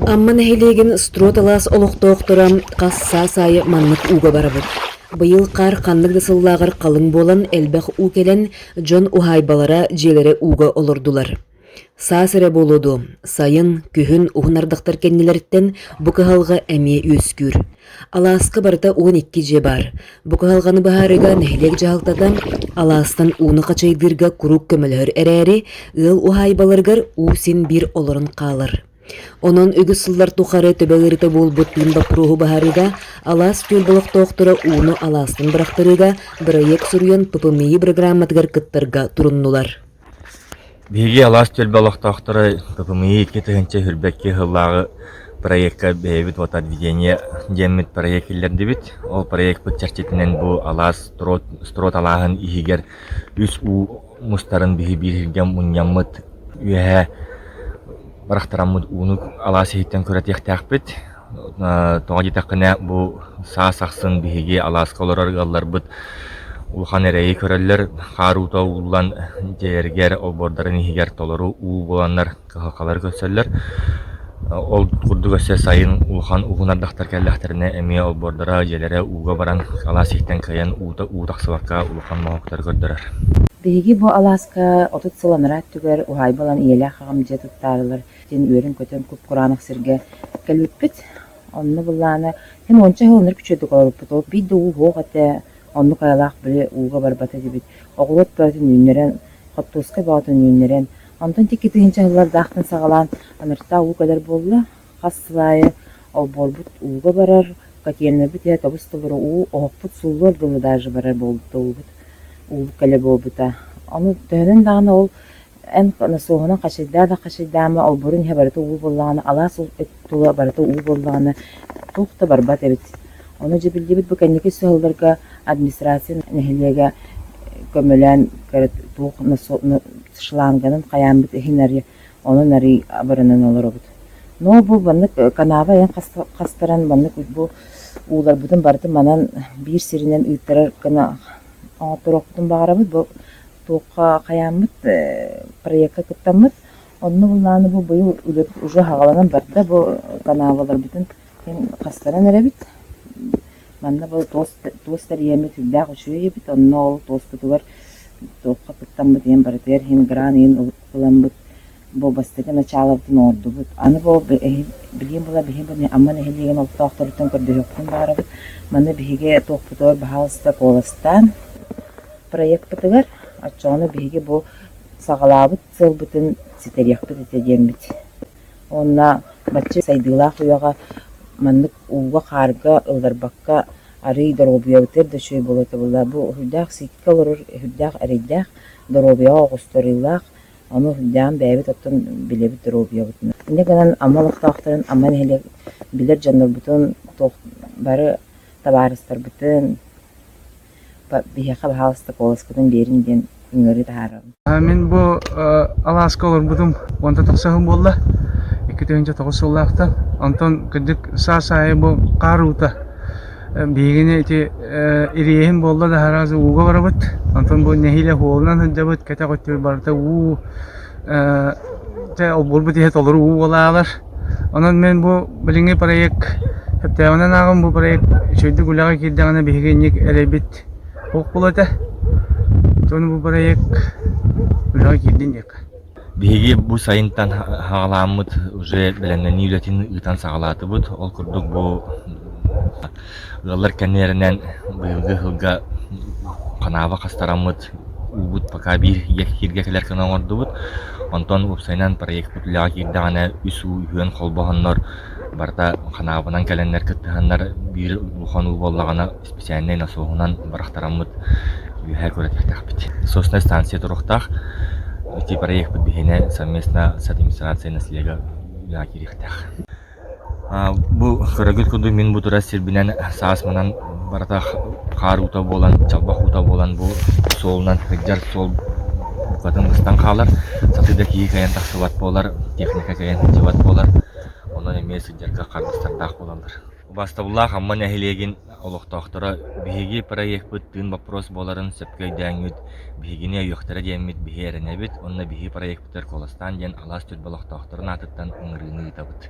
Амма нәһилеген строт Алаас олохтоохторам касса сайы маннык уга барабыт. Быйыл кар каннык дысыллагар калың болан элбэх у келен Джон ухайбалара желере уга олордулар. Саасыра болуду, сайын, күхүн ухунардактар кеннилерттен бу кыһалга эми үскүр. Алааска барыта 12 же бар. Бу кыһалганы баһарыга нәһилек жаалтатан Алаастан уны качайдырга курук көмөлөр эрээри, ыл ухайбаларгар уусин бир олорун каалар. Онон үгүс сыллар тухары төбөгөрүтө болбут тыынба пуруху баһарыга Алаас түөлбөлөктөөктөрө уну Алаастын бырактарыга бырайыак суруян ППМИ программатыгар кыттарга туруннулар. Биги Алаас түөлбөлөктөөктөрө ППМИ кетегенче хүрбекке хыллагы проектка бэбит вот отведение демит проектилер дебит. Ол проект подчерчетинен бу Алаас строт алагын игер үс у мустарын биги биргем муньяммыт үе барахтараммыт уну Алаас хиттен көрөтехтәкбит. Тоги такына бу саасаксын биги Алаас колороргаллар бит улхан эрейи көрөллөр харута улан жергер обордарын игер толору у буланнар калар көсөллөр. Ол курдук өсө сайын улхан угунардактар келлехтерине эми обордора желере уга баран Алаас хиттен кыян утаксыбакка улхан моктор көрдөрөр. Биги бу Алааска отут сыланара түгөр ухай балан иеле хагам же туттарылар. Ден өрен көтөн күп куранак сирге келбит. Онны буланы һәм онча хылныр күчөдүк алып бут. Бит ду хогате онны кайлак биле уга барбата дибит. Оглот батын үннерен хаттуска батын үннерен. Антон тикетинче хыллар дахтын сагалан анырта у кадер болла. Хаслайы ол болбут уга барар. Катиенне бит я табыстылыр у окпут суллар дылы даже барар болду. У кале болбута. Аны төнен дагы ол en nasuhuna qaşidama o burun habaratu u bollana Алаас tulla baratu u bollana tuqta barbat evet onu jibilibit bu kanniki söhöllerga administrasiya nehliga kömelen karat tuq nasu şlanganın qayambit hinari onu nari abarının olurubut no bu banlık kanava en qastaran banlık bu ular budun barıtı manan bir sirinden ütterer kana аңатырақтың бағарабыз бұл тоққа қаямыт проектқа кыттамыт онны булланы бу быйыл уже хагаланан барда бу канавалар бүтүн кастаран эребит манна бу тостер емет үдә гышуе бит онны ол тостутугар тоққа кыттамыт ем барытер хим гранин уламбыт бу бастыгы началовтун орду бут аны бу билген була бихим Амма нехилеген ол тоқтортун көрдөктүн барабыт манна биге тоқпутор бахалста куоластааҥ проект бытыгар ачаны биги бу сагалабыт сыл бүтүн ситерияк бит. Онна баччы сайдыла хуяга маннык уга карга ылдарбакка ары доробия битер да шөй болот була бу хүдак сикке олор хүдак арыдак доробия огустурылак аны хүдам бэбит оттон билебит доробия бутун. Инде ганан амалыктактарын аман хеле билер жандар бутун тох бары табарыстар бүтүн бихака бахалста колоскатын беринден үңөрү таарам. Мен бу Алааска олор бутум онта токсагым болла. 2009 жыллакта Антон кыдык саасайы бу каруута бигине ти ирием болла да харазы уга барабыт. Антон бу нехиле холнан хыджабыт ката көтөр барта у те болбут хет олор у болалар. Анан мен бу билинге проект хептеанан агым бу проект шөйдү гулага кирдагана бигенник эребит. Ок булата. Тону бу проект гулага кирдин дек. Биги бу сайынтан хагаламыт уже беленен үйлетин ытан сагалаты бут. Ол курдук бу галлар кенеринен быйылгы хылга канава кастарамыт убут пока бир кирге келер кана орду бут. Антон упсайнан проект бутулага кирдагана үсү үйөн колбоһоннор барда канабынан келеннер кыттыганнар бир ухану боллагана специальный насоһунан барахтарамыт үһэ көрөтөхтәкбит. Сосна станция турухтах эти проект бигене совместно с администрацией наслега якирихтах. Бу көрөгүл куду мен бу тура сирбинен саасманан барда кар ута болан, чалбак ута болан бу солунан хыджар сол катын стан калар. Сатыда ки каян таксыбат болар, техника каян жибат болар. Онан эмес жарга карбастардак болалар. Бастабуллах Амма нехилеген олохтоохтора биһиги проект тыын вопрос боларын сөпкөйдәңүт биһигине юхтара диэммит биһи эренебит онна биһи проект куоластааҥ диэн Алаас түөлбэ олохтоохторун атыттан ыңырыыны ытабыт.